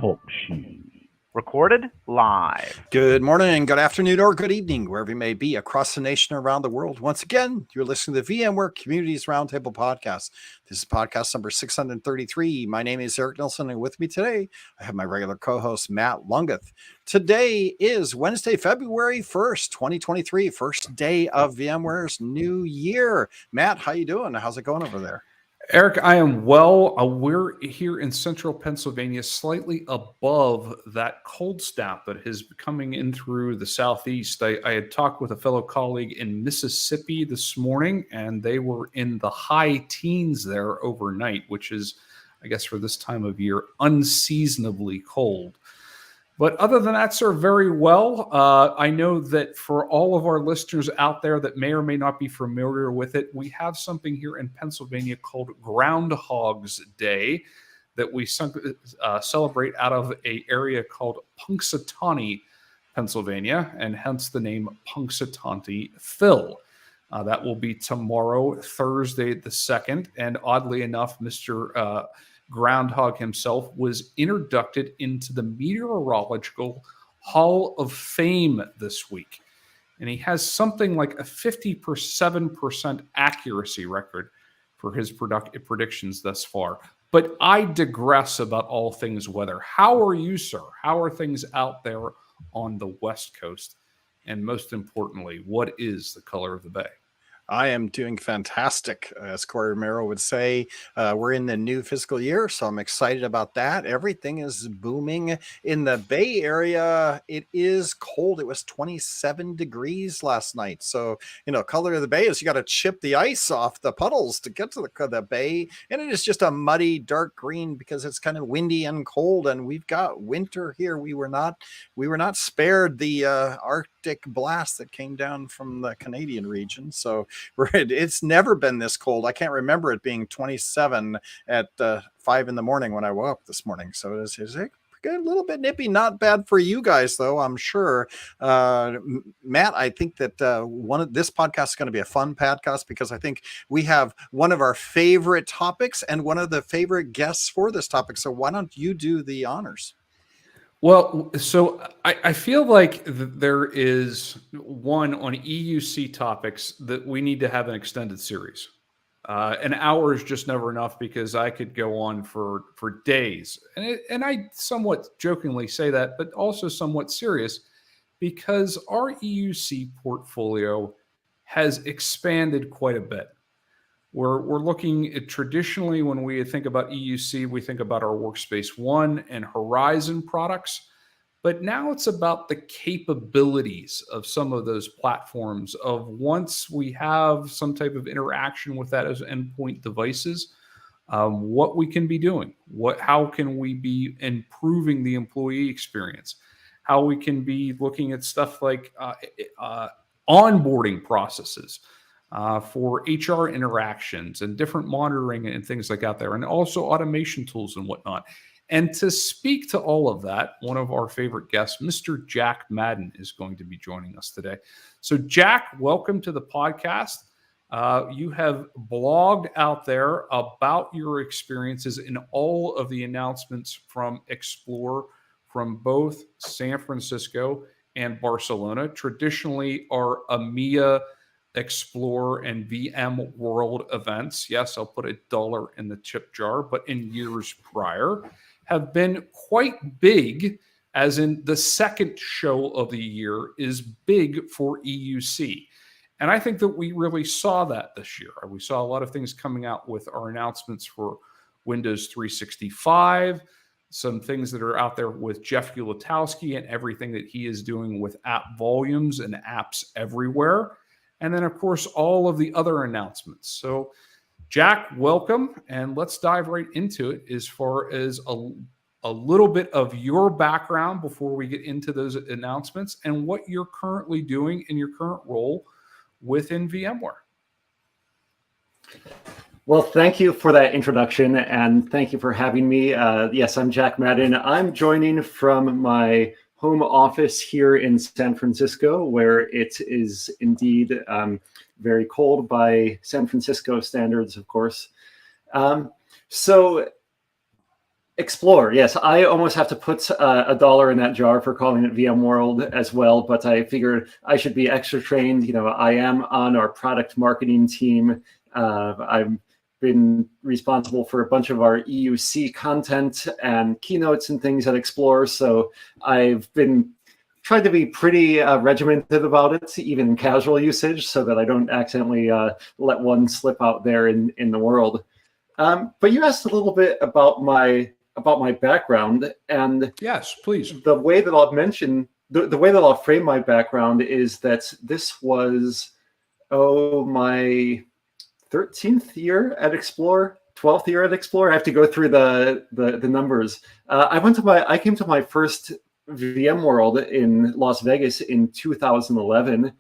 Talk Shoes. Recorded live. Good morning, good afternoon, or good evening, wherever you may be across the nation or around the world. Once again, you're listening to the VMware Communities Roundtable Podcast. This is podcast number 633. My name is Eric Nelson, and with me today, I have my regular co-host, Matt Lungeth. Today is Wednesday, February 1st, 2023, first day of VMware's new year. Matt, how you doing? How's it going over there? Eric, I am well. We're here in central Pennsylvania, slightly above that cold snap that is coming in through the southeast. I had talked with a fellow colleague in Mississippi this morning, and they were in the high teens there overnight, which is, I guess, for this time of year, unseasonably cold. But other than that, sir, very well. I know that for all of our listeners out there that may or may not be familiar with it, we have something here in Pennsylvania called Groundhog's Day that we celebrate out of an area called Punxsutawney, Pennsylvania, and hence the name Punxsutawney Phil. That will be tomorrow, Thursday the 2nd. And oddly enough, Mr. Groundhog himself was inducted into the Meteorological Hall of Fame this week. And he has something like a 57% accuracy record for his predictions thus far. But I digress about all things weather. How are you, sir? How are things out there on the West Coast? And most importantly, what is the color of the bay? I am doing fantastic, as Corey Romero would say. We're in the new fiscal year, so I'm excited about that. Everything is booming in the Bay Area. It is cold. It was 27 degrees last night. So, color of the bay is you got to chip the ice off the puddles to get to the bay. And it is just a muddy, dark green because it's kind of windy and cold. And we've got winter here. We were not spared the Arctic blast that came down from the Canadian region. So it's never been this cold. I can't remember it being 27 at 5 in the morning when I woke up this morning. So it's a little bit nippy, not bad for you guys, though, I'm sure. Matt, I think that this podcast is going to be a fun podcast because I think we have one of our favorite topics and one of the favorite guests for this topic. So why don't you do the honors? Well, so I feel like there is one on EUC topics that we need to have an extended series. An hour is just never enough because I could go on for days. And I somewhat jokingly say that, but also somewhat serious because our EUC portfolio has expanded quite a bit. We're looking at traditionally when we think about EUC, we think about our Workspace ONE and Horizon products, but now it's about the capabilities of some of those platforms of once we have some type of interaction with that as endpoint devices, what we can be doing, how can we be improving the employee experience, how we can be looking at stuff like onboarding processes, for HR interactions and different monitoring and things like that there, and also automation tools and whatnot. And to speak to all of that, one of our favorite guests, Mr. Jack Madden, is going to be joining us today. So Jack, welcome to the podcast. You have blogged out there about your experiences in all of the announcements from Explore from both San Francisco and Barcelona. Traditionally, our EMEA Explore and VMworld events, yes, I'll put $1 in the tip jar, but in years prior have been quite big, as in the second show of the year is big for EUC. And I think that we really saw that this year. We saw a lot of things coming out with our announcements for Windows 365, some things that are out there with Jeff Ulatowski and everything that he is doing with app volumes and apps everywhere. And then, of course, all of the other announcements. So, Jack, welcome. And let's dive right into it as far as a little bit of your background before we get into those announcements and what you're currently doing in your current role within VMware. Well, thank you for that introduction, and thank you for having me. Yes, I'm Jack Madden. I'm joining from my home office here in San Francisco, where it is indeed very cold by San Francisco standards, of course. So Explore, yes. I almost have to put $1 in that jar for calling it VMworld as well, but I figured I should be extra trained. You know, I am on our product marketing team. I've been responsible for a bunch of our EUC content and keynotes and things at Explore, so I've been trying to be pretty regimented about it, even in casual usage, so that I don't accidentally let one slip out there in the world. But you asked a little bit about my background, and Yes, please. the way that I'll mention the way that I'll frame my background is that this was my 13th year at Explore, 12th year at Explore. I have to go through the numbers. I came to my first VMworld in Las Vegas in 2011,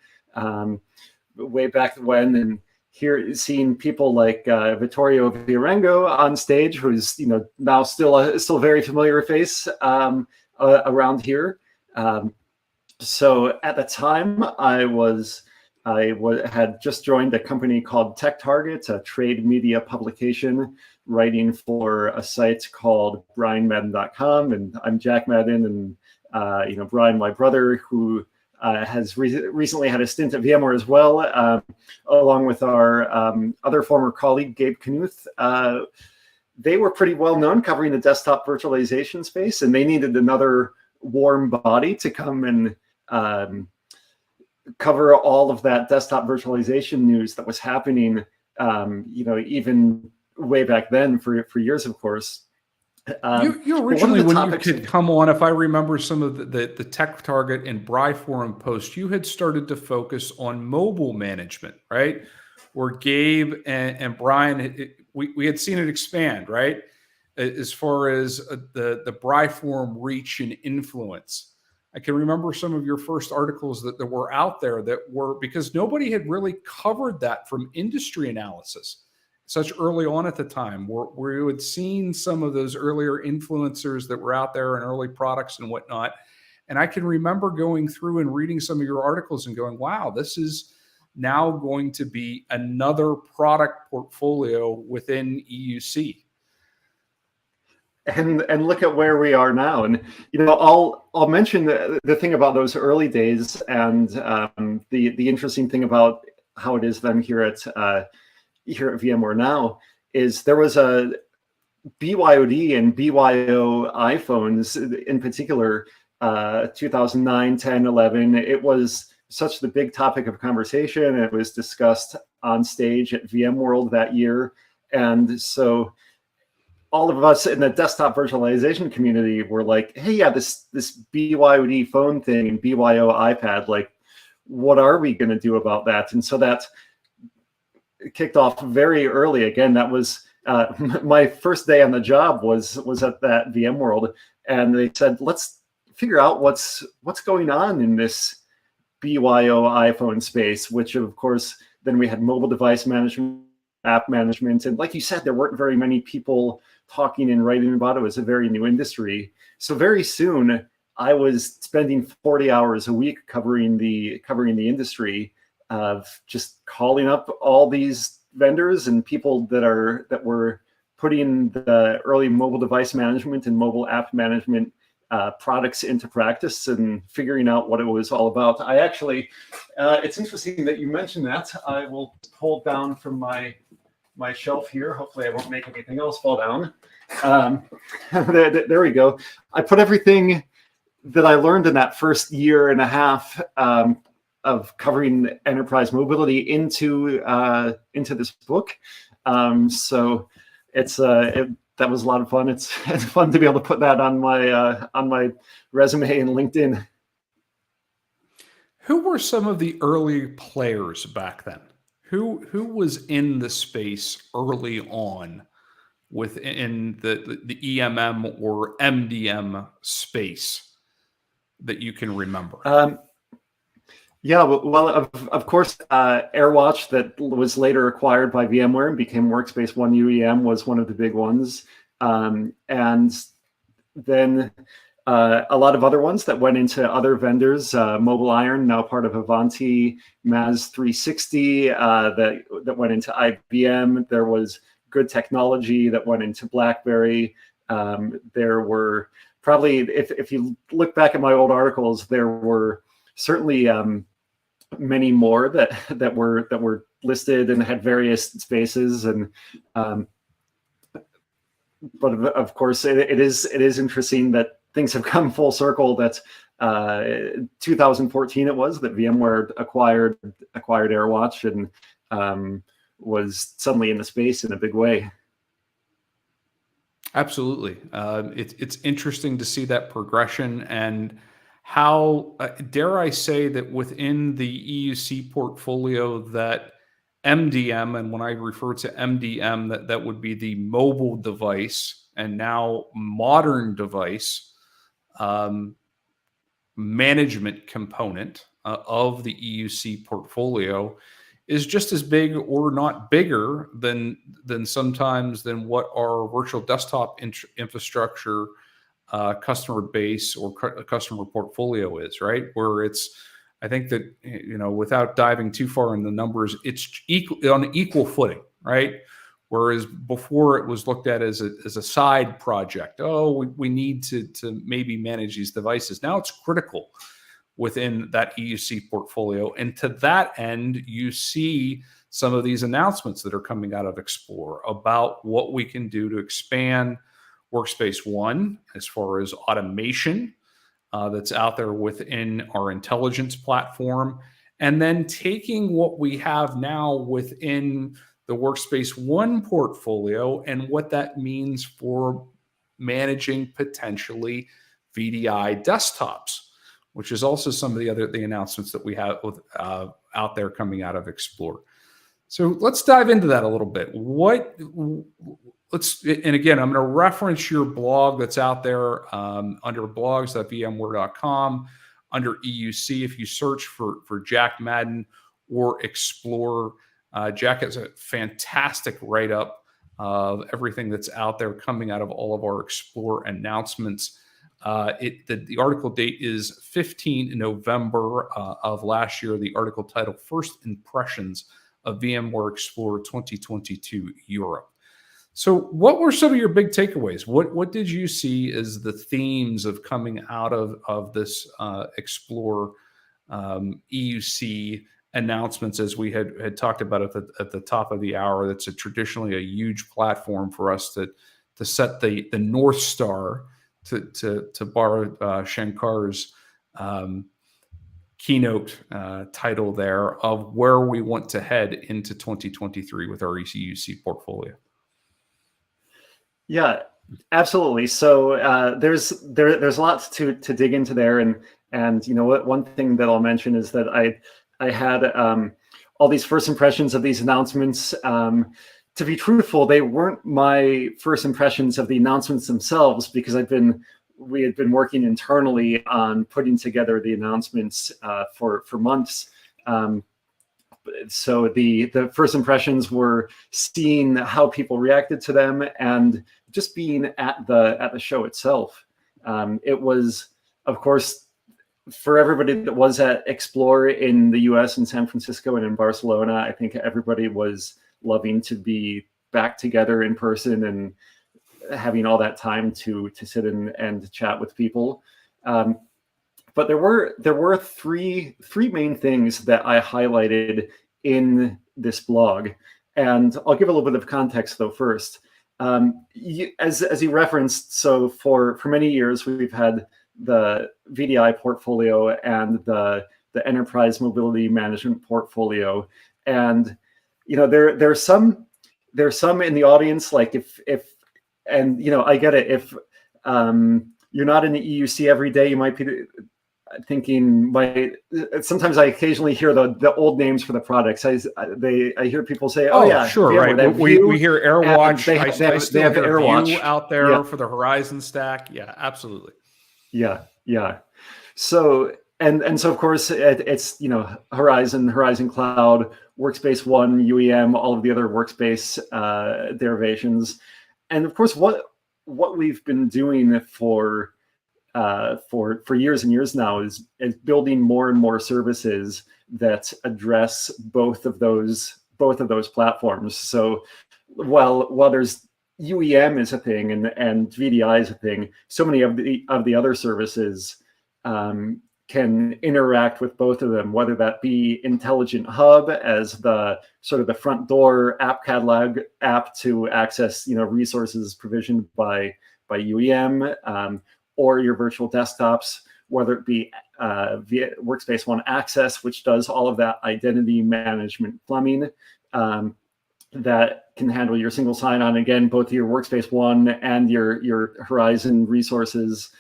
way back when, and here seeing people like Vittorio Viarengo on stage, who's now still a very familiar face around here. So at the time, I had just joined a company called Tech Target, a trade media publication, writing for a site called BrianMadden.com, and I'm Jack Madden, and Brian, my brother, who has recently had a stint at VMware as well, along with our other former colleague, Gabe Knuth. They were pretty well known covering the desktop virtualization space, and they needed another warm body to come and cover all of that desktop virtualization news that was happening, even way back then for years, of course. You originally, when you could come on, if I remember some of the Tech Target and Bri Forum posts, you had started to focus on mobile management, right? Where Gabe and Brian, we had seen it expand, right? As far as the Bri Forum reach and influence. I can remember some of your first articles that were out there that were, because nobody had really covered that from industry analysis such early on at the time, where you had seen some of those earlier influencers that were out there and early products and whatnot. And I can remember going through and reading some of your articles and going, wow, this is now going to be another product portfolio within EUC. And look at where we are now. And I'll mention the thing about those early days, and the interesting thing about how it is then here at VMware now is there was a BYOD and BYO iPhones in particular, 2009, 10, 11. It was such the big topic of conversation. It was discussed on stage at VMworld that year. And so all of us in the desktop virtualization community were like, hey, yeah, this BYOD phone thing and BYO iPad, like, what are we going to do about that? And so that kicked off very early. Again, that was my first day on the job was at that VMworld, and they said, let's figure out what's going on in this BYO iPhone space, which of course then we had mobile device management, app management, and like you said, there weren't very many people talking and writing about it. It was a very new industry. So very soon I was spending 40 hours a week covering the industry, of just calling up all these vendors and people that were putting the early mobile device management and mobile app management products into practice and figuring out what it was all about. I actually, it's interesting that you mentioned that. I will pull down from my shelf here. Hopefully I won't make anything else fall down. There we go. I put everything that I learned in that first year and a half of covering enterprise mobility into this book. So that was a lot of fun. It's fun to be able to put that on my resume and LinkedIn. Who were some of the early players back then? Who was in the space early on within the EMM or MDM space that you can remember? Yeah, well, of course, AirWatch, that was later acquired by VMware and became Workspace ONE UEM, was one of the big ones. And then a lot of other ones that went into other vendors, Mobile Iron, now part of Avanti, Maz 360, that went into IBM. There was Good Technology that went into BlackBerry. There were probably, if you look back at my old articles, there were certainly many more that were listed and had various spaces, and but of course it is interesting that things have come full circle. That 2014 it was that VMware acquired AirWatch and was suddenly in the space in a big way. Absolutely. It's interesting to see that progression and how, dare I say that within the EUC portfolio that MDM, and when I refer to MDM, that would be the mobile device and now modern device management component of the EUC portfolio is just as big or not bigger than sometimes than what our virtual desktop infrastructure customer base or customer portfolio is, right? Where it's, I think that, without diving too far in the numbers, it's on equal footing, right? Whereas before it was looked at as a side project. Oh, we need to maybe manage these devices. Now it's critical within that EUC portfolio. And to that end, you see some of these announcements that are coming out of Explore about what we can do to expand Workspace ONE as far as automation that's out there within our intelligence platform. And then taking what we have now within the Workspace ONE portfolio and what that means for managing potentially VDI desktops, which is also some of the announcements that we have out there coming out of Explore. So let's dive into that a little bit. And again, I'm going to reference your blog that's out there under blogs.vmware.com under EUC. If you search for Jack Madden or Explore, Jack has a fantastic write-up of everything that's out there coming out of all of our Explore announcements. The article date is 15 November of last year. The article titled First Impressions of VMware Explorer 2022 Europe. So what were some of your big takeaways? What did you see as the themes of coming out of this Explore EUC announcements, as we had talked about at the top of the hour? That's traditionally a huge platform for us to set the North Star, to borrow Shankar's keynote title there, of where we want to head into 2023 with our EUC portfolio. Yeah, absolutely. So there's lots to dig into there, and you know what? One thing that I'll mention is that I had all these first impressions of these announcements. To be truthful, they weren't my first impressions of the announcements themselves, because we had been working internally on putting together the announcements for months. So the first impressions were seeing how people reacted to them and just being at the show itself. It was, of course, for everybody that was at Explore in the US, in San Francisco and in Barcelona, I think everybody was loving to be back together in person and having all that time to sit and chat with people. But there were three main things that I highlighted in this blog, and I'll give a little bit of context though first. As you referenced, so for many years we've had the VDI portfolio and the enterprise mobility management portfolio, and you know there's some in the audience, like if and you know, I get it, if you're not in the EUC every day, you might be thinking, sometimes I occasionally hear the old names for the products. I hear people say, oh yeah, sure, VMware, right. We hear AirWatch. They have AirWatch View out there for the Horizon stack. Yeah, absolutely. Yeah. So and so of course it's, you know, Horizon Cloud, Workspace ONE, UEM, all of the other workspace derivations, and of course what we've been doing for years and years now is building more and more services that address both of those platforms. So while there's UEM is a thing and VDI is a thing, so many of the other services can interact with both of them, whether that be Intelligent Hub as the sort of the front door app catalog app to access resources provisioned by UEM, or your virtual desktops, whether it be via Workspace ONE Access, which does all of that identity management plumbing, that can handle your single sign-on. Again, both your Workspace ONE and your Horizon resources,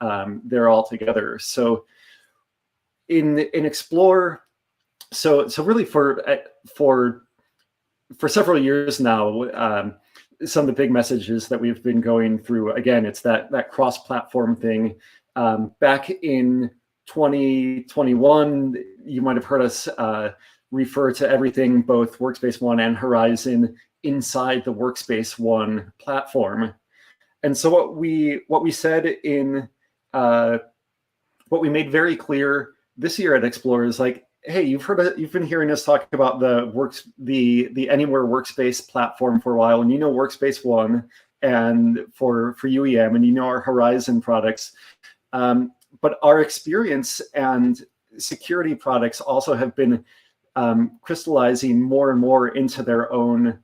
they're all together. So in Explore, so really for several years now, some of the big messages that we've been going through, again, it's that cross-platform thing. Back in 2021, you might have heard us refer to everything, both Workspace ONE and Horizon, inside the Workspace ONE platform. And so what we said in what we made very clear this year at Explore is like, hey, you've been hearing us talk about the Anywhere Workspace platform for a while, and Workspace ONE and for UEM, and our Horizon products. But our experience and security products also have been crystallizing more and more into their own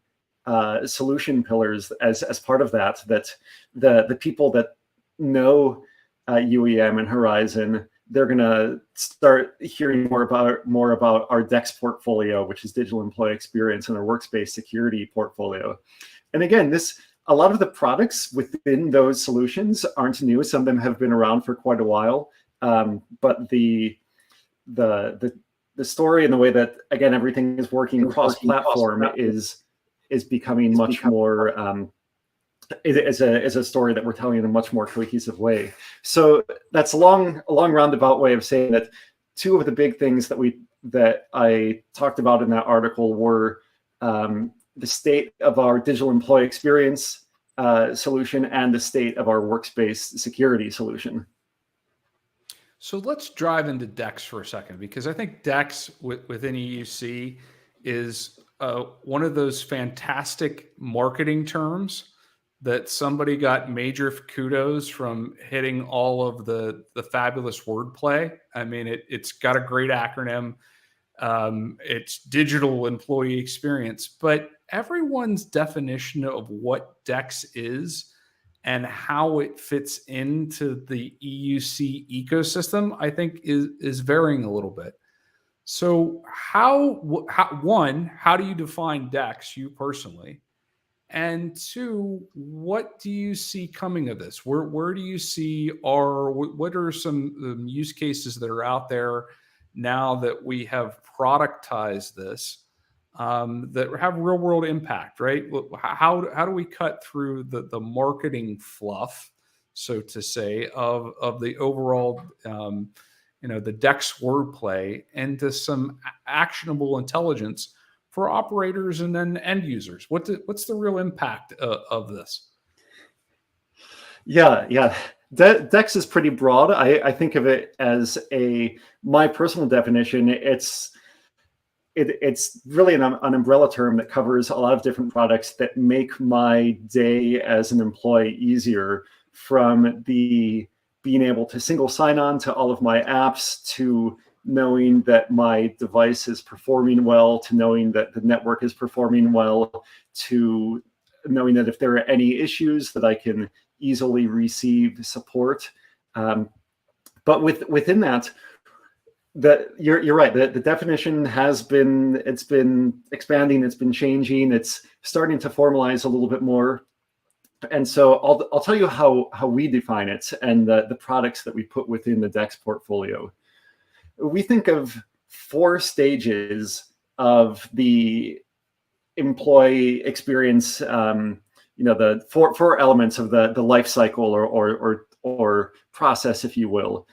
solution pillars as part of that. That the people that know UEM and Horizon, they're going to start hearing more about our DEX portfolio, which is Digital Employee Experience, and our Workspace Security portfolio. And again, a lot of the products within those solutions aren't new. Some of them have been around for quite a while, but the story and the way that, again, everything is working cross-platform is becoming much more. Is a story that we're telling in a much more cohesive way. So that's a long roundabout way of saying that two of the big things that I talked about in that article were the state of our Digital Employee Experience solution and the state of our Workspace Security solution. So let's drive into DEX for a second, because I think DEX within EUC is one of those fantastic marketing terms that somebody got major kudos from hitting all of the fabulous wordplay. I mean, it's got a great acronym. It's Digital Employee Experience, but everyone's definition of what DEX is and how it fits into the EUC ecosystem, I think is varying a little bit. So how do you define DEX, you personally? And two, what do you see coming of this? Where do you see what are some use cases that are out there now that we have productized this that have real world impact, right? How do we cut through the marketing fluff, so to say, of the overall the DEX wordplay into some actionable intelligence for operators and then end users? What's the real impact of this? Yeah. DEX is pretty broad. I think of it as my personal definition. It's really an umbrella term that covers a lot of different products that make my day as an employee easier, from being able to single sign on to all of my apps, to knowing that my device is performing well, to knowing that the network is performing well, to knowing that if there are any issues that I can easily receive support. But within that, you're right. The definition has been expanding, it's been changing, it's starting to formalize a little bit more. And so I'll tell you how we define it and the products that we put within the DEX portfolio. We think of 4 stages of the employee experience, the four elements of the life cycle or process, if you will.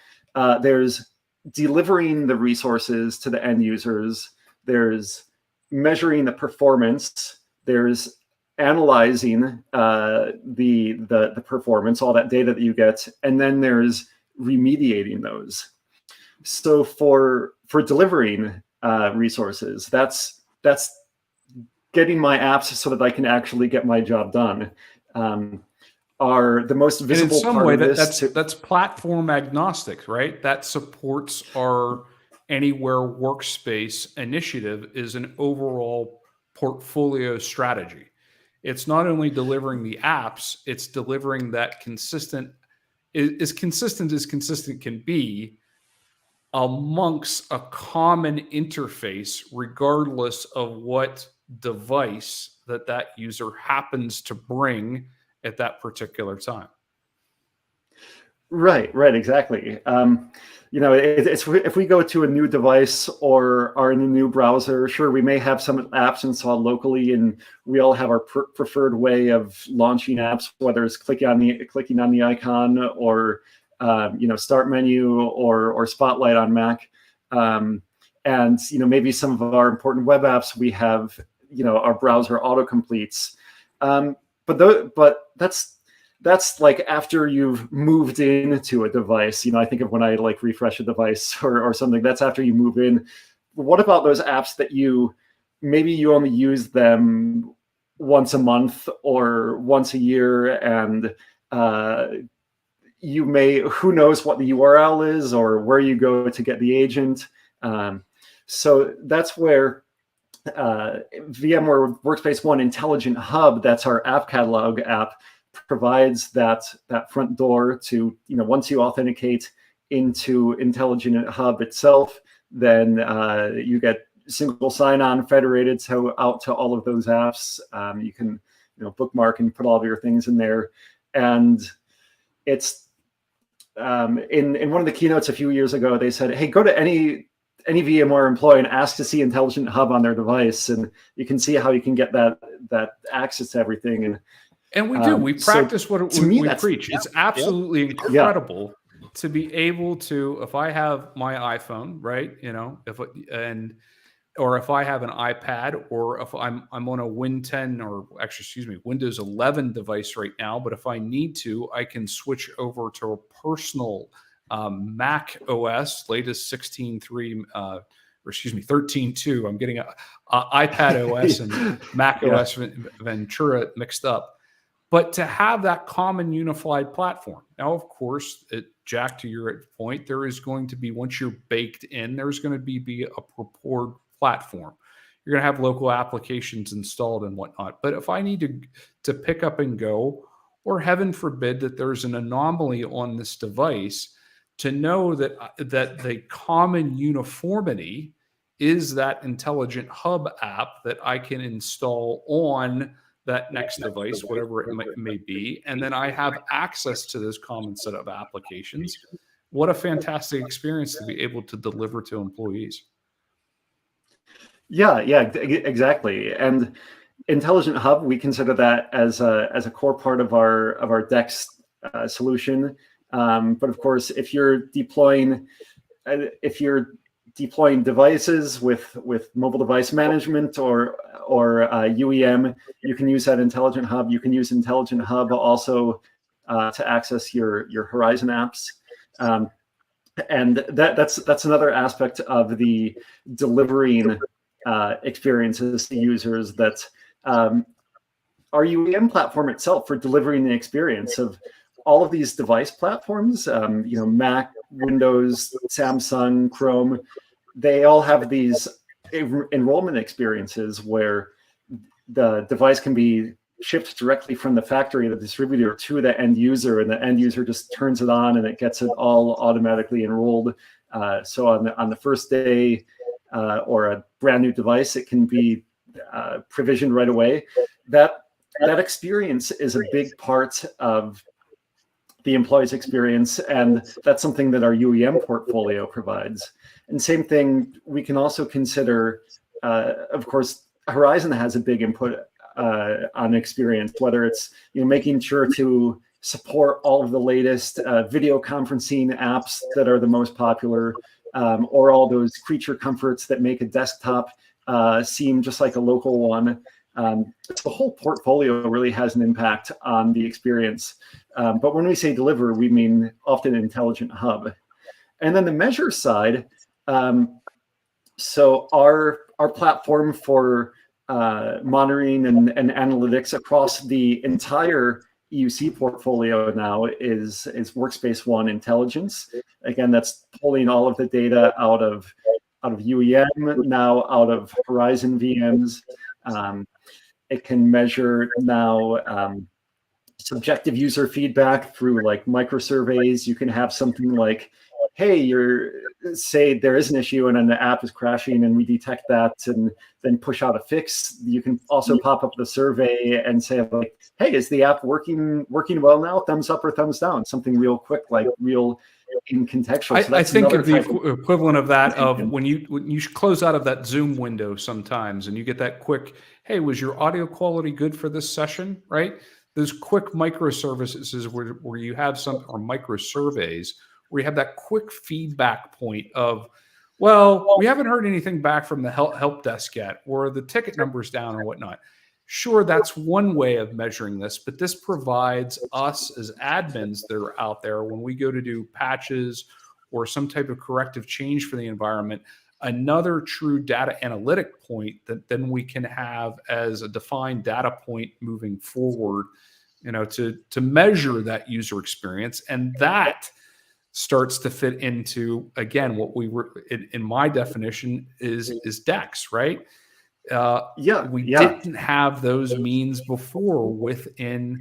There's delivering the resources to the end users. There's measuring the performance. There's analyzing the performance, all that data that you get, and then there's remediating those. So for delivering resources, that's getting my apps so that I can actually get my job done. are the most And in visible some part way, of this. that's platform agnostic, right? That supports our anywhere workspace initiative is an overall portfolio strategy. It's not only delivering the apps, it's delivering that consistent as consistent can be amongst a common interface, regardless of what device that user happens to bring at that particular time. Right, exactly. If we go to a new device or are in a new browser, sure, we may have some apps installed locally, and we all have our preferred way of launching apps, whether it's clicking on the icon or start menu or Spotlight on Mac, and maybe some of our important web apps we have our browser autocompletes, but that's like after you've moved into a device. I think of when I like refresh a device or something, that's after you move in. What about those apps that maybe you only use them once a month or once a year, and who knows what the URL is or where you go to get the agent. So that's where VMware Workspace ONE Intelligent Hub, that's our app catalog app, provides that front door to, once you authenticate into Intelligent Hub itself, then you get single sign-on federated out to all of those apps. You can bookmark and put all of your things in there. And it's in one of the keynotes a few years ago, they said, hey, go to any VMware employee and ask to see Intelligent Hub on their device, and you can see how you can get that access to everything. And we do. We practice what we preach. It's absolutely incredible to be able to, if I have my iPhone, right? Or if I have an iPad, or if I'm on a Windows 11 device right now, but if I need to, I can switch over to a personal Mac OS, latest 16.3, 13.2. I'm getting a iPad OS and Mac OS Ventura mixed up. But to have that common unified platform. Now, of course, Jack, to your point, there is going to be, once you're baked in, there's going to be a prepared platform. You're going to have local applications installed and whatnot. But if I need to pick up and go, or heaven forbid that there's an anomaly on this device, to know that the common uniformity is that Intelligent Hub app that I can install on that next device, whatever it may be, and then I have access to this common set of applications. What a fantastic experience to be able to deliver to employees. Yeah, exactly. And Intelligent Hub, we consider that as a core part of our DEX solution. But of course, if you're deploying devices with mobile device management or UEM, you can use that Intelligent Hub. You can use Intelligent Hub also to access your Horizon apps. And that's another aspect of the delivering experiences to users, that our UEM platform itself, for delivering the experience of all of these device platforms, Mac, Windows, Samsung, Chrome, they all have these enrollment experiences where the device can be shipped directly from the factory, the distributor, to the end user, and the end user just turns it on and it gets it all automatically enrolled. So on the first day or a brand new device, it can be provisioned right away. That experience is a big part of the employee's experience, and that's something that our UEM portfolio provides. And same thing, we can also consider, of course, Horizon has a big input on experience, whether it's making sure to support all of the latest video conferencing apps that are the most popular, or all those creature comforts that make a desktop seem just like a local one. The whole portfolio really has an impact on the experience. But when we say deliver, we mean often Intelligent Hub. And then the measure side, so our platform for monitoring and analytics across the entire EUC portfolio now is Workspace ONE Intelligence. Again, that's pulling all of the data out of UEM, now out of Horizon VMs. It can measure now subjective user feedback through like microsurveys. You can have something like, hey, say there is an issue and then the app is crashing and we detect that and then push out a fix. You can also pop up the survey and say like, hey, is the app working well now? Thumbs up or thumbs down? Something real quick, like real in contextual. So I think of the of equivalent of that of when you close out of that Zoom window sometimes and you get that quick, hey, was your audio quality good for this session, right? Those quick microservices where you have some, or micro surveys, where you have that quick feedback point of, well, we haven't heard anything back from the help desk yet, or the ticket number's down or whatnot. Sure, that's one way of measuring this, but this provides us as admins that are out there when we go to do patches or some type of corrective change for the environment, another true data analytic point that then we can have as a defined data point moving forward, to measure that user experience. And that starts to fit into, again, what we were in my definition is DEX, right? We didn't have those means before within,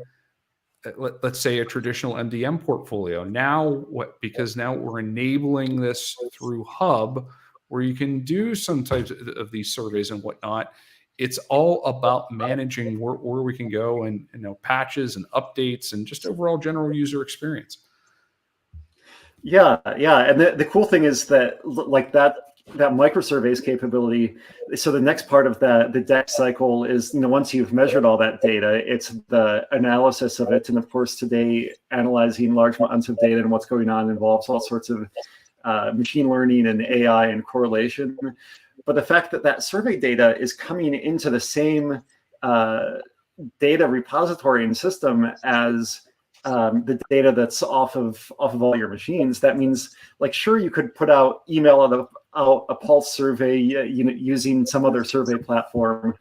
let's say, a traditional MDM portfolio. Now, because now we're enabling this through Hub, where you can do some types of these surveys and whatnot. It's all about managing where we can go and patches and updates and just overall general user experience. Yeah. And the cool thing is that like that microsurveys capability. So the next part of the DEX cycle is, once you've measured all that data, it's the analysis of it. And of course, today, analyzing large amounts of data and what's going on involves all sorts of machine learning and AI and correlation. But the fact that survey data is coming into the same data repository and system as the data that's off of all your machines, that means, like, sure, you could put out email out a pulse survey, using some other survey platform,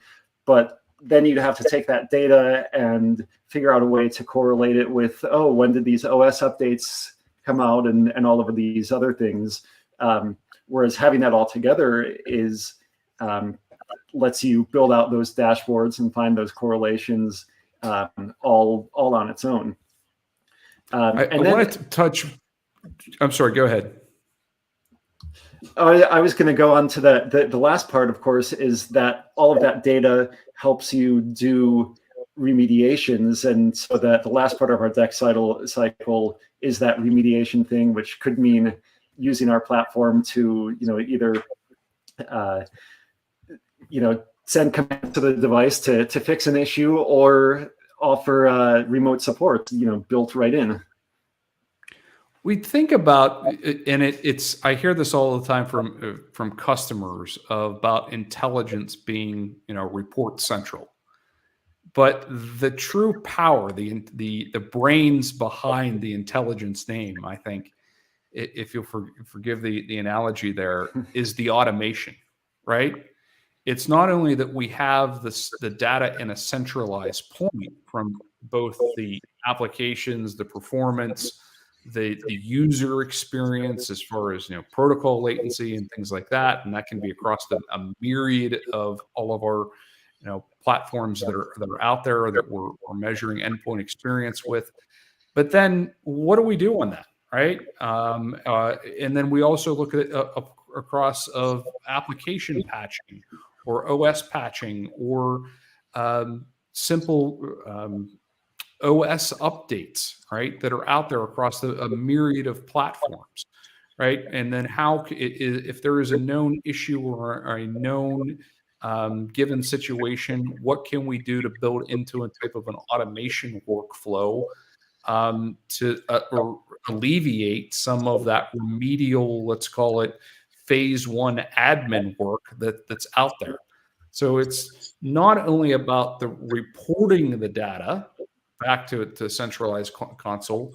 but then you'd have to take that data and figure out a way to correlate it with, when did these OS updates come out and all of these other things. Whereas having that all together is lets you build out those dashboards and find those correlations all on its own. I wanted to touch. I'm sorry. Go ahead. I was going to go on to the last part. Of course, is that all of that data helps you do remediations, and so that the last part of our DEX cycle is that remediation thing, which could mean using our platform to either send commands to the device to fix an issue, or offer remote support built right in. We think about, and it's I hear this all the time from customers about intelligence being report central. But the true power, the brains behind the intelligence name, I think, if you'll forgive the analogy there, is the automation, right? It's not only that we have the data in a centralized point from both the applications, the performance, the user experience as far as protocol latency and things like that, and that can be across a myriad of all of our platforms that are out there that we're measuring endpoint experience with. But then what do we do on that, right? And then we also look at it across of application patching or OS patching or simple OS updates, right, that are out there across a myriad of platforms, right? And then if there is a known issue or a known given situation, what can we do to build into a type of an automation workflow to or alleviate some of that remedial, let's call it phase one admin work that's out there. So it's not only about the reporting the data back to centralized console,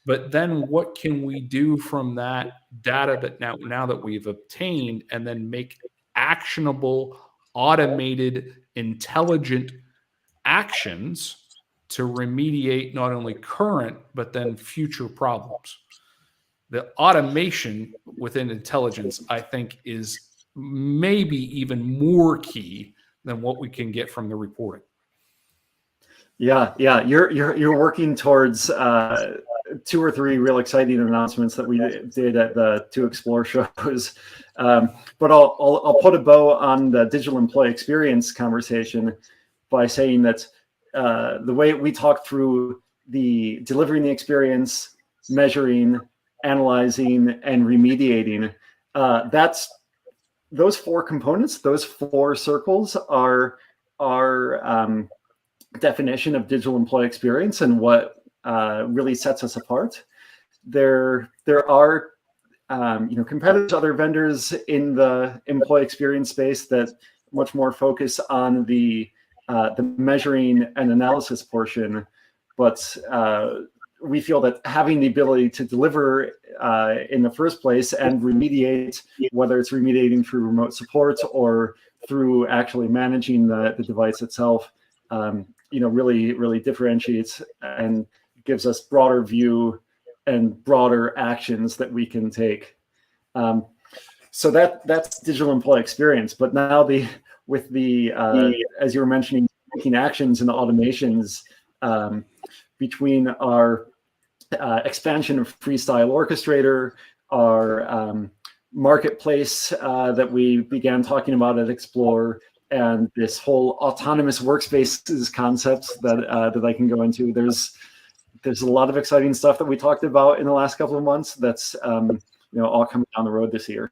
but then what can we do from that data that now that we've obtained and then make actionable automated, intelligent actions to remediate not only current, but then future problems. The automation within intelligence, I think, is maybe even more key than what we can get from the reporting. Yeah, you're working towards 2 or 3 real exciting announcements that we did at the 2 Explore shows. But I'll put a bow on the digital employee experience conversation by saying that the way we talk through the delivering the experience, measuring, analyzing, and remediating, that's those 4 components, those 4 circles are definition of digital employee experience and what really sets us apart. There are competitors, other vendors in the employee experience space that much more focus on the measuring and analysis portion, but we feel that having the ability to deliver in the first place and remediate, whether it's remediating through remote support or through actually managing the device itself, really differentiates and gives us broader view and broader actions that we can take. So that's digital employee experience. But now with the as you were mentioning, taking actions and the automations between our expansion of Freestyle Orchestrator, our marketplace that we began talking about at Explore, and this whole autonomous workspaces concepts that I can go into. There's a lot of exciting stuff that we talked about in the last couple of months that's all coming down the road this year.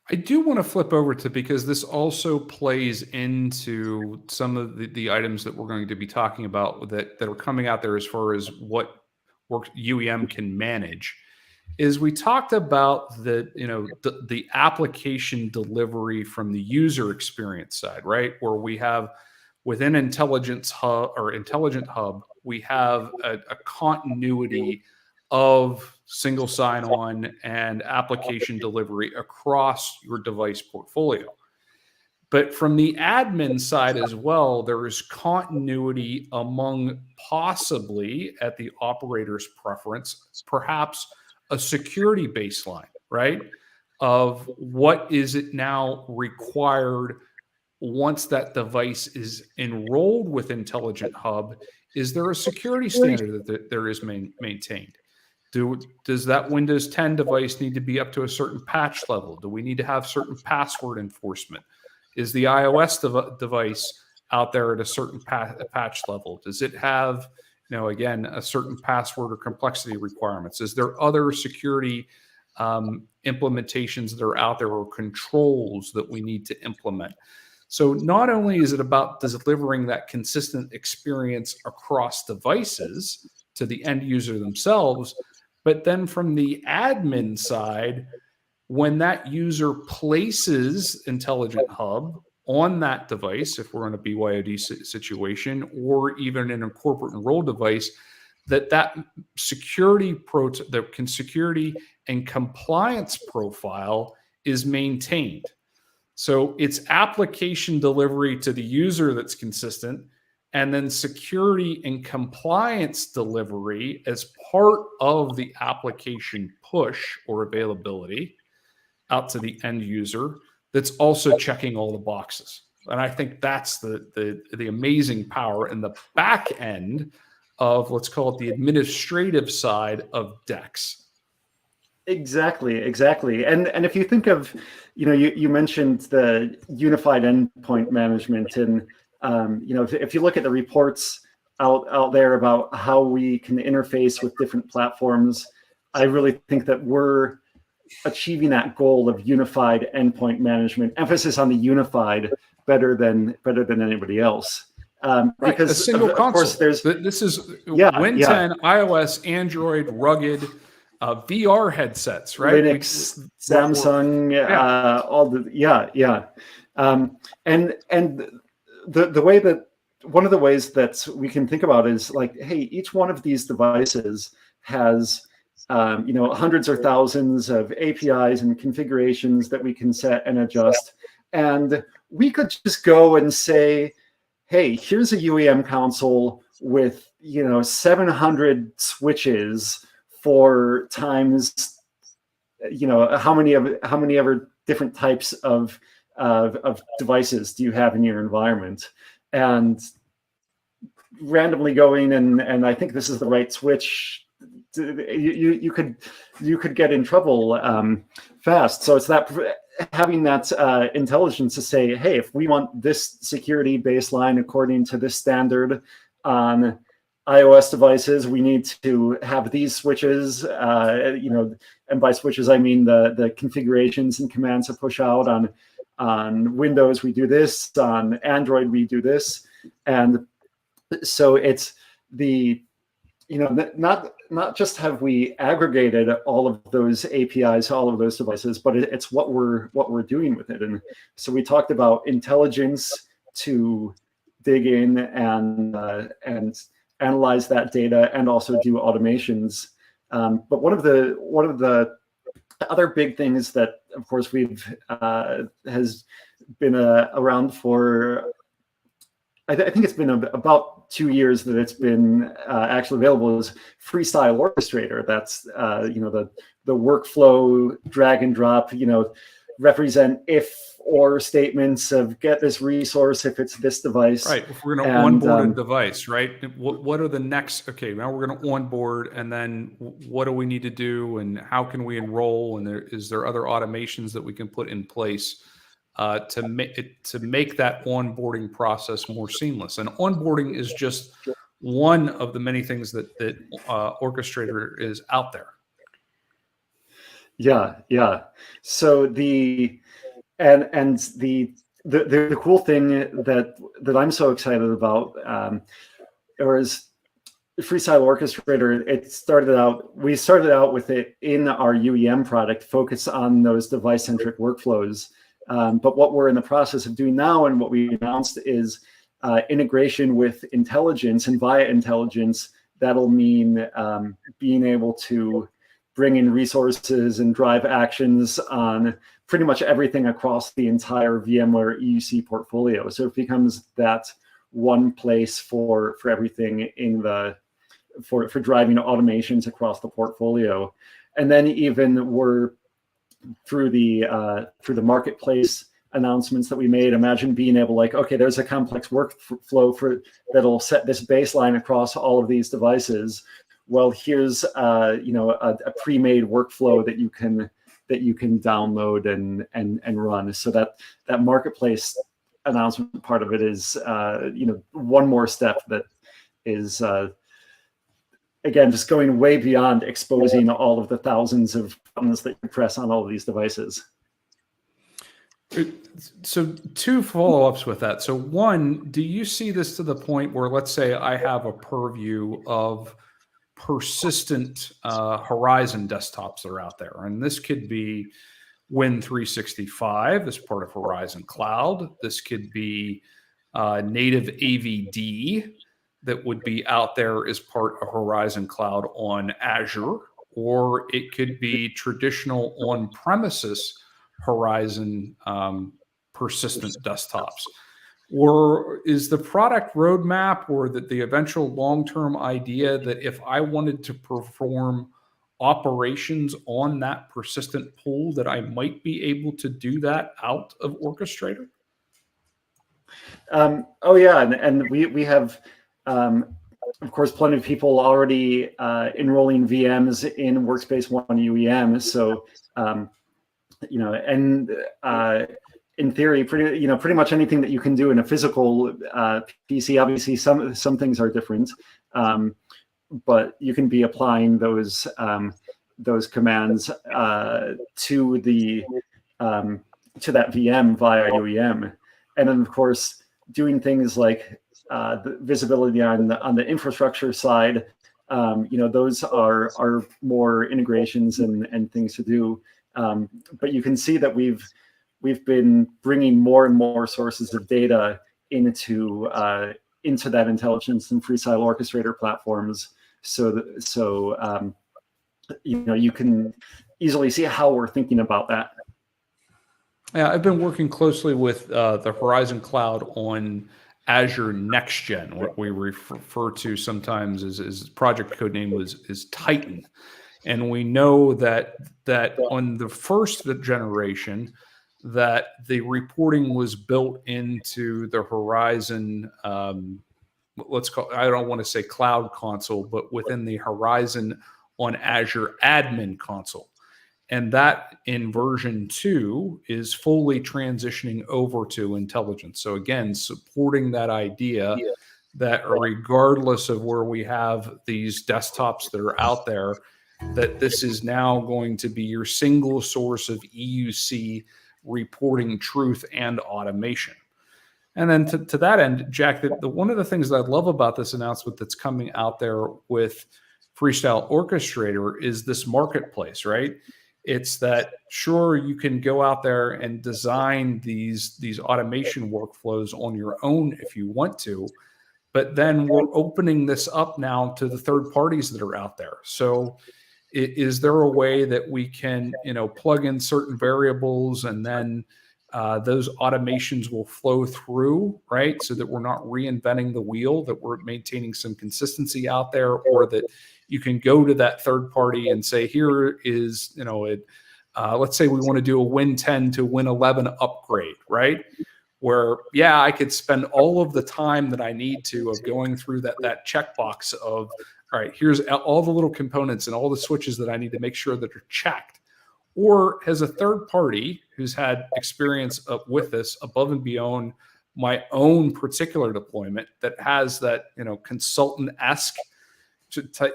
I do want to flip over to, because this also plays into some of the items that we're going to be talking about that are coming out there as far as what UEM can manage, is we talked about the application delivery from the user experience side, right? Where we have within Intelligent Hub, we have a continuity of single sign-on and application delivery across your device portfolio. But from the admin side as well, there is continuity among, possibly at the operator's preference, perhaps a security baseline, right? Of what is it now required once that device is enrolled with Intelligent Hub? Is there a security standard that there is maintained? Does that Windows 10 device need to be up to a certain patch level? Do we need to have certain password enforcement? Is the iOS device out there at a certain patch level? Does it have, again, a certain password or complexity requirements? Is there other security implementations that are out there or controls that we need to implement? So not only is it about delivering that consistent experience across devices to the end user themselves, but then from the admin side, when that user places Intelligent Hub on that device, if we're in a BYOD situation, or even in a corporate enrolled device, that security and compliance profile is maintained. So it's application delivery to the user that's consistent, and then security and compliance delivery as part of the application push or availability out to the end user that's also checking all the boxes. And I think that's the amazing power in the back end of, let's call it, the administrative side of DEX. Exactly. And if you think of, you mentioned the unified endpoint management, and if you look at the reports out there about how we can interface with different platforms, I really think that we're achieving that goal of unified endpoint management, emphasis on the unified, better than anybody else. Because a single console. Of course, this is Win 10, iOS, Android, rugged, VR headsets, right? Linux, Samsung, all the and the way that, one of the ways that we can think about is like, hey, each one of these devices has hundreds or thousands of APIs and configurations that we can set and adjust. And we could just go and say, hey, here's a UEM console with 700 switches for times how many ever different types of devices do you have in your environment, and randomly going and I think this is the right switch. You could get in trouble fast. So it's that having that intelligence to say, hey, if we want this security baseline according to this standard on iOS devices, we need to have these switches, and by switches I mean the configurations and commands to push out. On Windows we do this, on Android we do this, and so it's the not just have we aggregated all of those APIs, all of those devices, but it's what we're doing with it. And so we talked about intelligence to dig in and analyze that data and also do automations. But one of the other big things that, of course, has been around for, I think it's been about 2 years that it's been actually available, is Freestyle Orchestrator. That's the workflow drag and drop, represent if or statements of get this resource if it's this device. Right. If we're going to onboard a device, right? What are the next? Okay, now we're going to onboard, and then what do we need to do, and how can we enroll? And is there other automations that we can put in place to make that onboarding process more seamless? And onboarding is just one of the many things that Orchestrator is out there. Yeah. So the cool thing that I'm so excited about, is Freestyle Orchestrator. We started out with it in our UEM product, focused on those device-centric workflows. But what we're in the process of doing now, and what we announced, is integration with intelligence, and via intelligence, that'll mean being able to bring in resources and drive actions on pretty much everything across the entire VMware EUC portfolio. So it becomes that one place for everything for driving automations across the portfolio. And then even we're through the marketplace announcements that we made, imagine being able, like, okay, there's a complex workflow that'll set this baseline across all of these devices. Well, here's a pre-made workflow that you can download and run. So that marketplace announcement part of it is one more step that is again just going way beyond exposing all of the thousands of buttons that you press on all of these devices. So 2 follow-ups with that. So one, do you see this to the point where, let's say I have a purview of persistent Horizon desktops that are out there, and this could be Win365, this part of Horizon Cloud. This could be native AVD that would be out there as part of Horizon Cloud on Azure, or it could be traditional on-premises Horizon persistent desktops. Or is the product roadmap, or the eventual long-term idea, that if I wanted to perform operations on that persistent pool, that I might be able to do that out of Orchestrator? Oh yeah, and we have, of course, plenty of people already enrolling VMs in Workspace ONE UEM. So in theory, pretty much anything that you can do in a physical PC. Obviously, some things are different, but you can be applying those commands to that VM via UEM, and then of course doing things like the visibility on the infrastructure side. Those are more integrations and things to do. But you can see that we've been bringing more and more sources of data into that intelligence and Freestyle Orchestrator platforms. So you can easily see how we're thinking about that. Yeah, I've been working closely with the Horizon Cloud on Azure Next Gen, what we refer to sometimes as project code name is Titan. And we know that on the first generation, that the reporting was built into the Horizon, let's call, I don't want to say cloud console, but within the Horizon on Azure admin console. And that in version 2 is fully transitioning over to intelligence. So again, supporting that idea that regardless of where we have these desktops that are out there, that this is now going to be your single source of EUC reporting truth and automation. And then to that end, Jack, one of the things that I love about this announcement that's coming out there with Freestyle Orchestrator is this marketplace, right? It's that, sure, you can go out there and design these automation workflows on your own if you want to, but then we're opening this up now to the third parties that are out there. So is there a way that we can, plug in certain variables and then those automations will flow through, right? So that we're not reinventing the wheel, that we're maintaining some consistency out there, or that you can go to that third party and say, here is, let's say we want to do a Win 10 to Win 11 upgrade, right? Where, yeah, I could spend all of the time that I need to of going through that checkbox of, all right, here's all the little components and all the switches that I need to make sure that are checked. Or as a third party who's had experience with this above and beyond my own particular deployment that has that, consultant-esque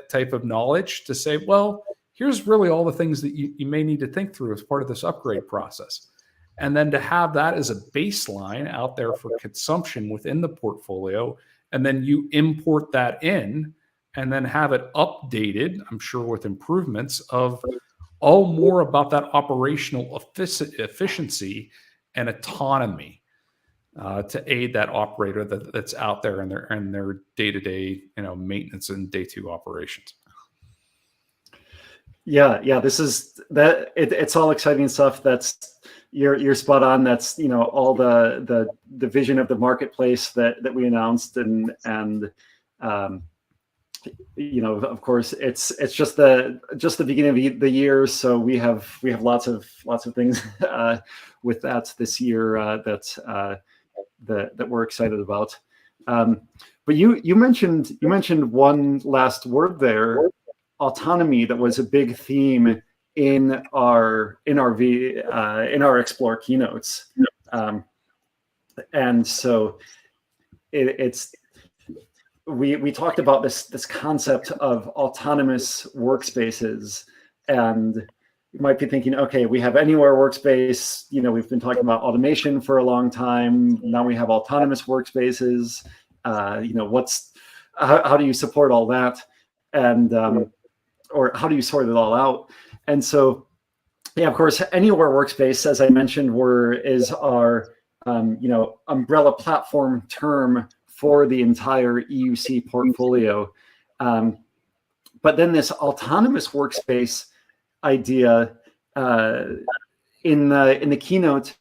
type of knowledge to say, well, here's really all the things that you may need to think through as part of this upgrade process. And then to have that as a baseline out there for consumption within the portfolio, and then you import that in and then have it updated, I'm sure with improvements of all more about that operational efficiency and autonomy to aid that operator that's out there in their day-to-day, maintenance and day 2 operations. Yeah. This is that. It's all exciting stuff. That's you're spot on. That's all the vision of the marketplace that we announced and of course it's just the beginning of the year, so we have lots of things with that this year that we're excited about. But you mentioned one last word there, autonomy. That was a big theme in our Explore keynotes, and so it's. We talked about this concept of autonomous workspaces, and you might be thinking, okay, we have anywhere workspace. We've been talking about automation for a long time. Now we have autonomous workspaces. How do you support all that, and or how do you sort it all out? And so, yeah, of course, anywhere workspace, as I mentioned, is our umbrella platform term for the entire EUC portfolio. But then this autonomous workspace idea in the keynote,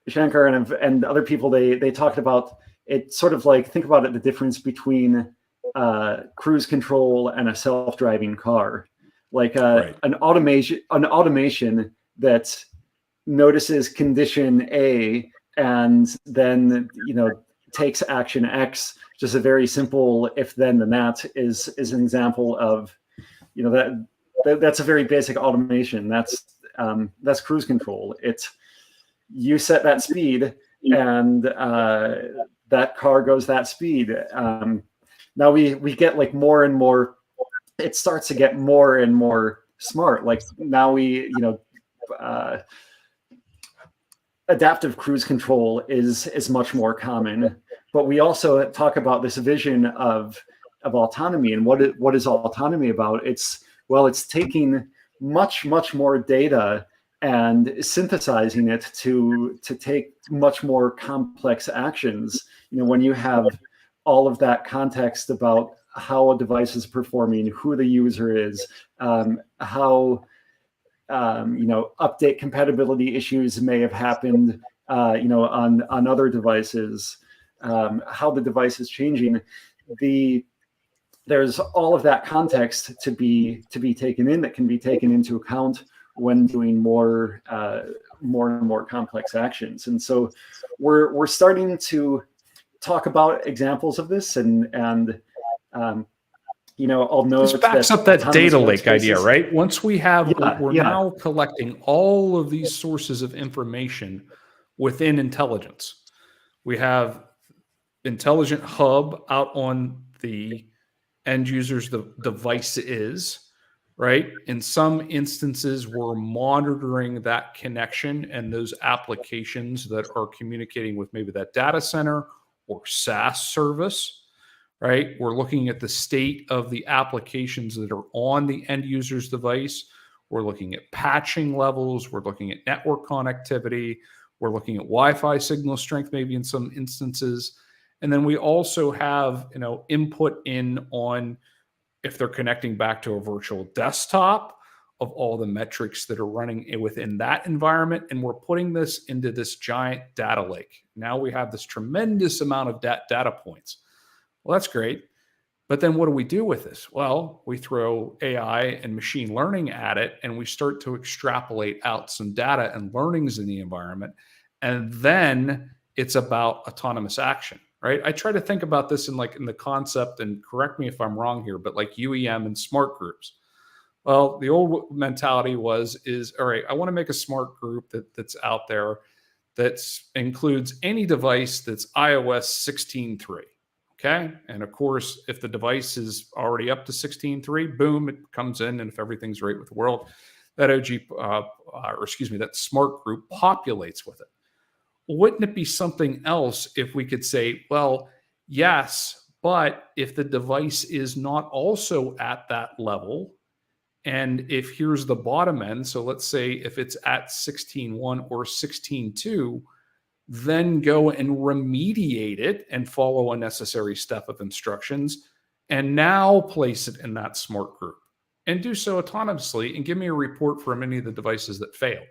Shankar and other people, they talked about it sort of like, think about it, the difference between cruise control and a self-driving car. Like Right. an automation that notices condition A and then takes action X. Just a very simple if then that is an example of that's a very basic automation. That's cruise control. You set that speed and that car goes that speed. Now we get like more and more. It starts to get more and more smart. Like now adaptive cruise control is much more common, but we also talk about this vision of autonomy. And what is autonomy about? It's taking much more data and synthesizing it to take much more complex actions. When you have all of that context about how a device is performing, who the user is, how update compatibility issues may have happened, on other devices, how the device is changing. There's all of that context to be taken in, that can be taken into account when doing more and more complex actions. And so we're starting to talk about examples of this, and I'll note This backs that up that data autonomous lake idea, workspaces- right? Once we have, we're yeah. now collecting all of these sources of information within intelligence. We have intelligent hub out on the end user's device is, right? In some instances, we're monitoring that connection and those applications that are communicating with maybe that data center or SaaS service, right? We're looking at the state of the applications that are on the end user's device. We're looking at patching levels. We're looking at network connectivity. We're looking at Wi-Fi signal strength, maybe in some instances. And then we also have, input in on if they're connecting back to a virtual desktop of all the metrics that are running within that environment. And we're putting this into this giant data lake. Now we have this tremendous amount of data points. Well, that's great. But then what do we do with this? Well, we throw AI and machine learning at it, and we start to extrapolate out some data and learnings in the environment. And then it's about autonomous action, right? I try to think about this in the concept, and correct me if I'm wrong here, but like UEM and smart groups. Well, the old mentality is, all right, I want to make a smart group that's out there that includes any device that's iOS 16.3. Okay. And of course, if the device is already up to 16.3, boom, it comes in. And if everything's right with the world, that that smart group populates with it. Wouldn't it be something else if we could say, well, yes, but if the device is not also at that level, and if here's the bottom end, so let's say if it's at 16.1 or 16.2, then go and remediate it and follow a necessary step of instructions, and now place it in that smart group and do so autonomously and give me a report from any of the devices that failed.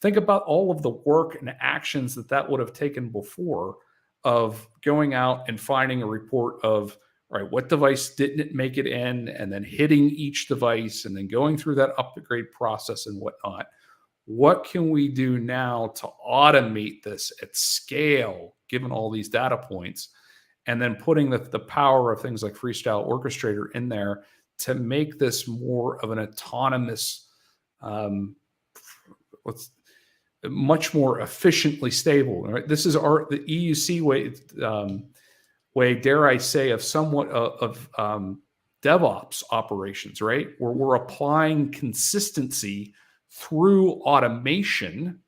Think about all of the work and actions that would have taken before, of going out and finding a report of, all right, what device didn't make it in, and then hitting each device and then going through that upgrade process and whatnot. What can we do now to automate this at scale, given all these data points, and then putting the power of things like Freestyle Orchestrator in there to make this more of an autonomous, much more efficiently stable, right? This is the EUC way, dare I say, of somewhat of DevOps operations, right? Where we're applying consistency through automation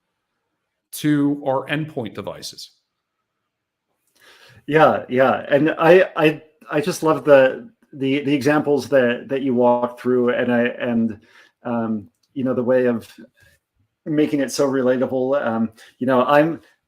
to our endpoint devices. Yeah, and I just love the examples that you walk through, and the way of making it so relatable.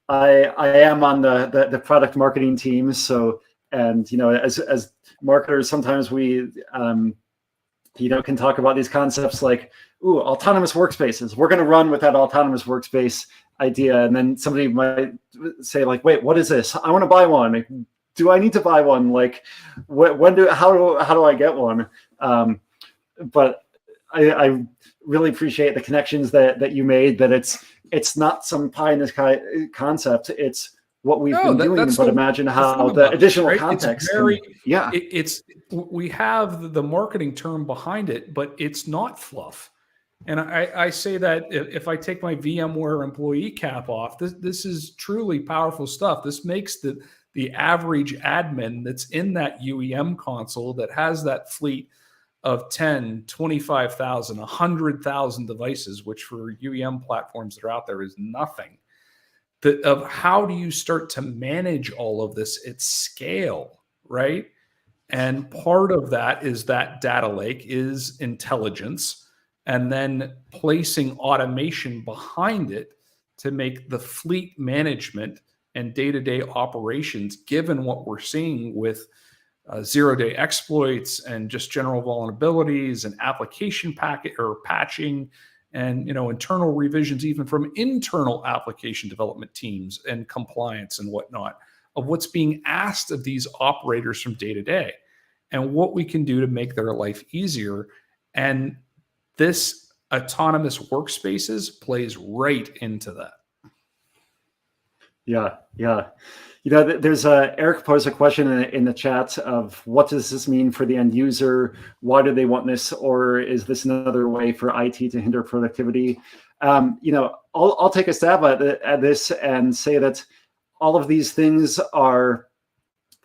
I am on the product marketing team, so, and as marketers, sometimes we can talk about these concepts like, ooh, autonomous workspaces. We're going to run with that autonomous workspace idea. And then somebody might say like, wait, what is this? I want to buy one. Do I need to buy one? Like, how do I get one? But I really appreciate the connections that you made, that it's not some pie in the sky concept. It's what we've been doing, but imagine how the additional right? context. We have the marketing term behind it, but it's not fluff. And I say that if I take my VMware employee cap off, this is truly powerful stuff. This makes the average admin that's in that UEM console that has that fleet of 10, 25,000, 100,000 devices, which for UEM platforms that are out there is nothing. Of how do you start to manage all of this at scale, right? And part of that is that data lake is intelligence, and then placing automation behind it to make the fleet management and day-to-day operations, given what we're seeing with zero-day exploits and just general vulnerabilities and application packet or patching and internal revisions, even from internal application development teams and compliance and whatnot, of what's being asked of these operators from day to day, and what we can do to make their life easier. And this autonomous workspaces plays right into that. Yeah. There's Eric posed a question in the chat of what does this mean for the end user? Why do they want this? Or is this another way for IT to hinder productivity? I'll take a stab at this and say that all of these things are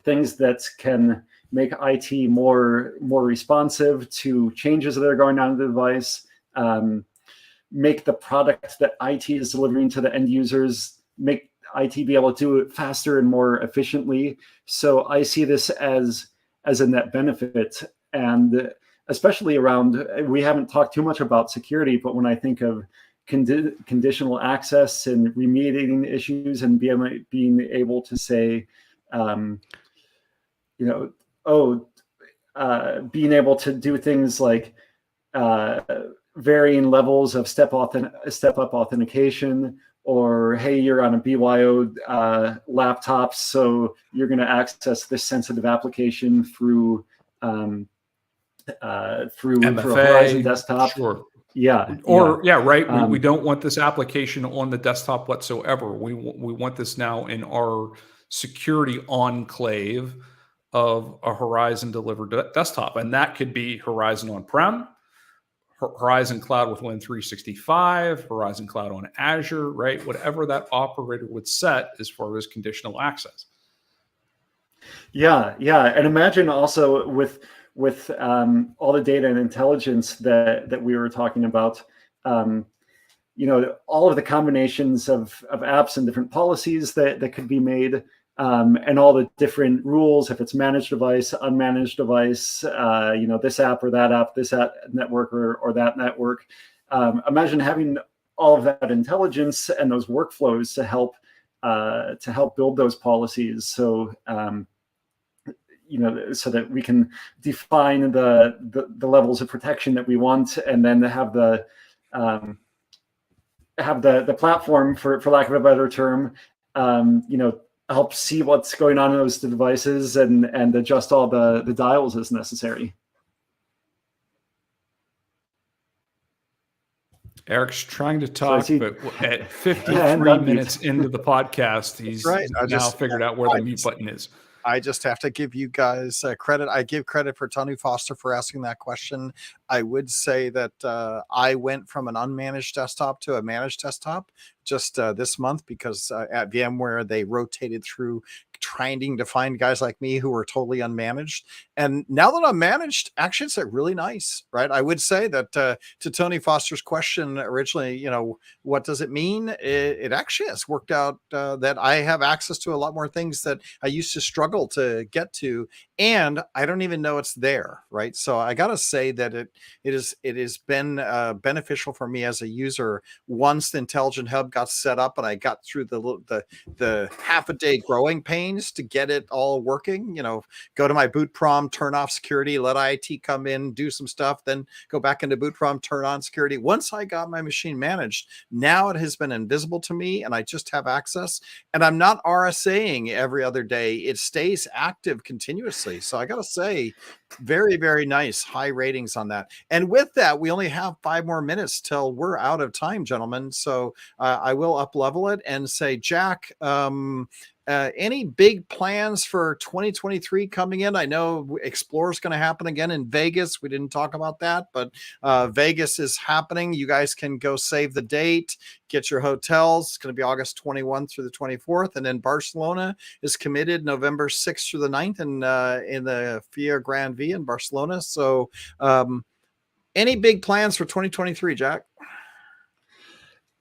things that can make IT more responsive to changes that are going on in the device, make the product that IT is delivering to the end users, make IT be able to do it faster and more efficiently. So I see this as a net benefit, and especially around, we haven't talked too much about security, but when I think of conditional access and remediating issues and being able to say, being able to do things like varying levels of step-up authentication, or hey, you're on a BYO laptop, so you're going to access this sensitive application through a Horizon desktop. Sure. Yeah. Right. We don't want this application on the desktop whatsoever. We want this now in our security enclave of a Horizon delivered desktop, and that could be Horizon on-prem, Horizon Cloud with Win 365, Horizon Cloud on Azure, right? Whatever that operator would set as far as conditional access. Yeah, and imagine also with all the data and intelligence that we were talking about, all of the combinations of apps and different policies that could be made, and all the different rules, if it's managed device, unmanaged device, this app or that app, this app network or that network. Imagine having all of that intelligence and those workflows to help build those policies. So so that we can define the levels of protection that we want, and then have the platform, for lack of a better term, help see what's going on in those devices and adjust all the dials as necessary. Eric's trying to talk, but at 53 minutes into the podcast, he's now figured out where the mute button is. I just have to give you guys credit. I give credit for Tony Foster for asking that question. I would say that I went from an unmanaged desktop to a managed desktop just this month, because at VMware, they rotated through trying to find guys like me who were totally unmanaged. And now that I'm managed, actually, it's really nice, right? I would say that to Tony Foster's question originally, what does it mean? It actually has worked out that I have access to a lot more things that I used to struggle to get to, and I don't even know it's there, right? So I got to say that it has been beneficial for me as a user once the Intelligent Hub got set up and I got through the half a day growing pains to get it all working. Go to my boot prompt, turn off security, let IT come in, do some stuff, then go back into boot prompt, turn on security. Once I got my machine managed, now it has been invisible to me and I just have access, and I'm not RSAing every other day. It stays active continuously. So I got to say, very, very nice, high ratings on that. And with that, we only have 5 more minutes till we're out of time, gentlemen. So I will up level it and say, Jack, any big plans for 2023 coming in? I know Explore is going to happen again in Vegas. We didn't talk about that, but Vegas is happening. You guys can go save the date, get your hotels. It's going to be August 21 through the 24th. And then Barcelona is committed November 6th through the 9th in the FIA Grand V in Barcelona. So any big plans for 2023, Jack?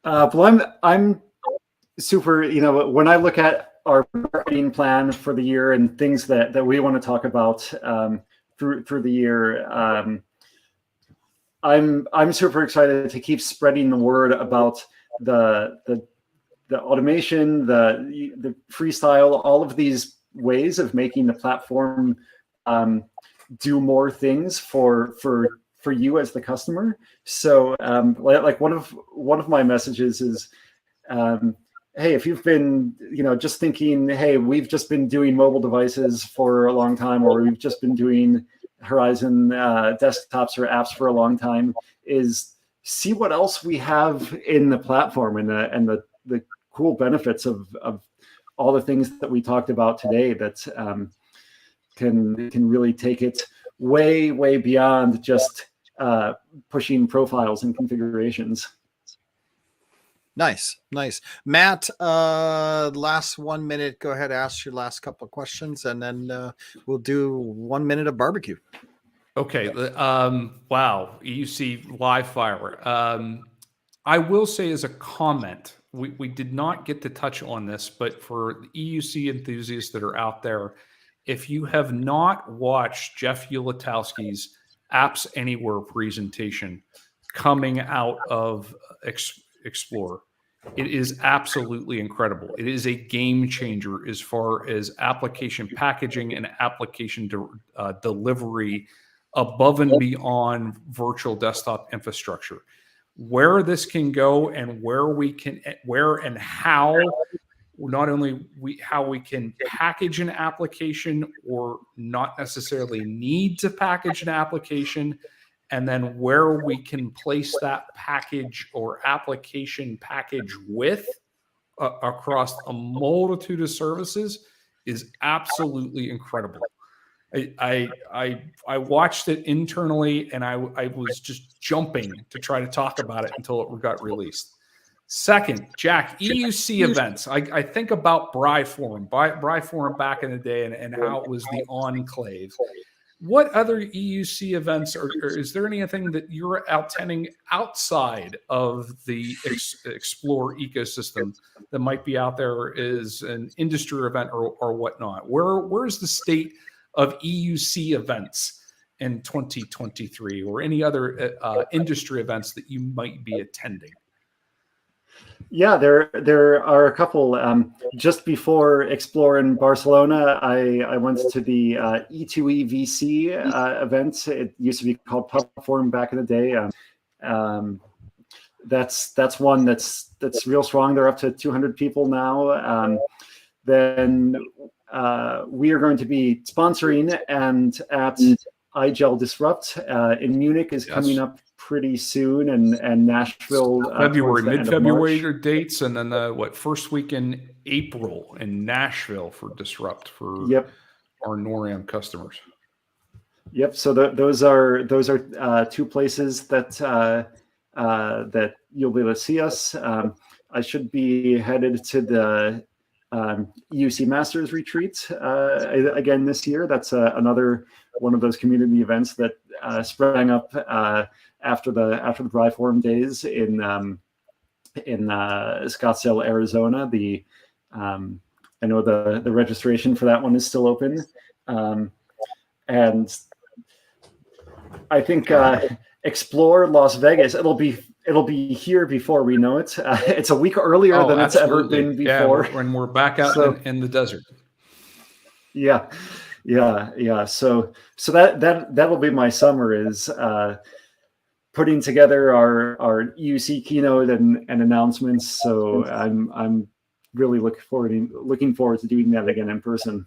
Well, I'm super, when I look at our marketing plan for the year and things that we want to talk about through the year, I'm super excited to keep spreading the word about the automation, the freestyle, all of these ways of making the platform do more things for for you as the customer. So like one of my messages is, hey, if you've been, just thinking, hey, we've just been doing mobile devices for a long time, or we've just been doing Horizon desktops or apps for a long time, is see what else we have in the platform and the cool benefits of all the things that we talked about today that can really take it way, way beyond just pushing profiles and configurations. Nice. Matt, last 1 minute. Go ahead, ask your last couple of questions, and then we'll do 1 minute of barbecue. Okay. Wow. EUC live fire. I will say as a comment, we did not get to touch on this, but for the EUC enthusiasts that are out there, if you have not watched Jeff Ulatowski's Apps Anywhere presentation coming out of Explore, it is absolutely incredible. It is a game changer as far as application packaging and application delivery above and beyond virtual desktop infrastructure. Where this can go and where and how, not only how we can package an application or not necessarily need to package an application, and then where we can place that package or application package with across a multitude of services is absolutely incredible. I watched it internally, and I was just jumping to try to talk about it until it got released. Second, Jack, EUC events. I think about Bri Forum back in the day and how it was the enclave. What other EUC events, or is there anything that you're attending outside of the Explore ecosystem that might be out there as an industry event or whatnot? Where's the state of EUC events in 2023, or any other industry events that you might be attending? Yeah, there are a couple. Just before Explore in Barcelona, I went to the E2E VC event. It used to be called Platform back in the day. That's one that's real strong. They're up to 200 people now. Then we are going to be sponsoring and at iGel Disrupt in Munich is coming up pretty soon, and Nashville February, mid-February dates, and then first week in April in Nashville for Disrupt for our NORAM customers. Yep. So those are two places that that you'll be able to see us. I should be headed to the EUC Masters retreat again this year. That's another one of those community events that sprang up after the Bri Forum days in Scottsdale, Arizona. I know the registration for that one is still open, and I think Explore Las Vegas. It'll be here before we know it. It's a week earlier than it's ever been before. Yeah, when we're back out in the desert. Yeah. So that'll be my summer, is putting together our EUC keynote and announcements. So I'm really looking forward to doing that again in person.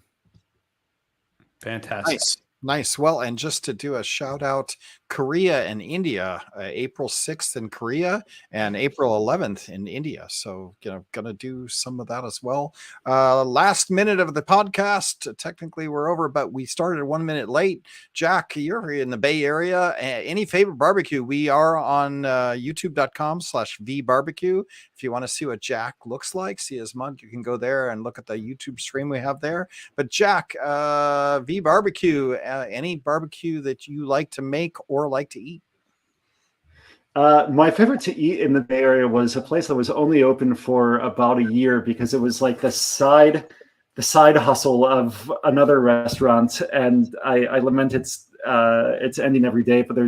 Fantastic. Nice. Well, and just to do a shout out, Korea and India, April 6th in Korea and April 11th in India. So, gonna do some of that as well. Last minute of the podcast. Technically, we're over, but we started 1 minute late. Jack, you're in the Bay Area. Any favorite barbecue? We are on youtube.com/vbarbecue. If you want to see what Jack looks like, see his mug, you can go there and look at the YouTube stream we have there. But Jack, V Barbecue, any barbecue that you like to make or like to eat? My favorite to eat in the Bay Area was a place that was only open for about a year because it was like the side hustle of another restaurant, and I lament it's ending every day. But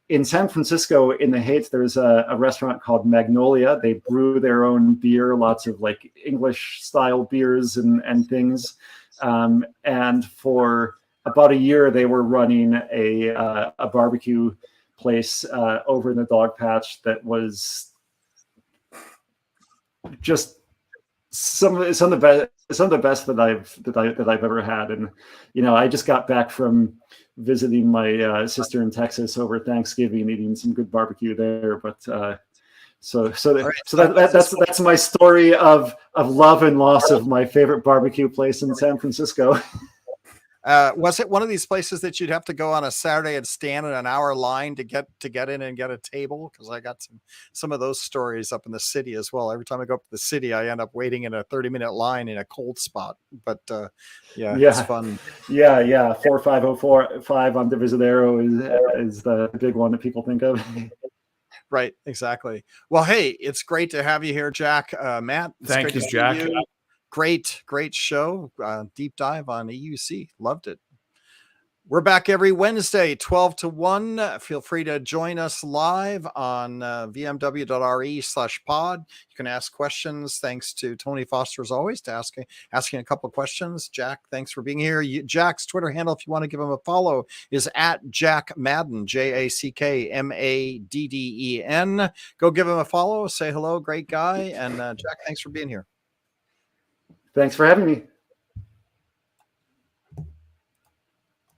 in San Francisco, in the Heights, there's a restaurant called Magnolia. They brew their own beer, lots of like English style beers and things. And for about a year, they were running a barbecue place over in the dog patch that was just some of the best that I've ever had. And I just got back from visiting my sister in Texas over Thanksgiving, eating some good barbecue there. But that's my story of love and loss of my favorite barbecue place in San Francisco. Was it one of these places that you'd have to go on a Saturday and stand in an hour line to get in and get a table? Because I got some of those stories up in the city as well. Every time I go up to the city, I end up waiting in a 30-minute line in a cold spot. But it's fun. Yeah. 45045 on Divisadero is the big one that people think of. Right, exactly. Well, hey, it's great to have you here, Jack. Matt, thank you, Jack. Great show. Deep dive on EUC. Loved it. We're back every Wednesday, 12 to 1. Feel free to join us live on vmw.re/pod. You can ask questions. Thanks to Tony Foster, as always, to asking a couple of questions. Jack, thanks for being here. Jack's Twitter handle, if you want to give him a follow, is at Jack Madden, JackMadden. Go give him a follow. Say hello. Great guy. And Jack, thanks for being here. Thanks for having me.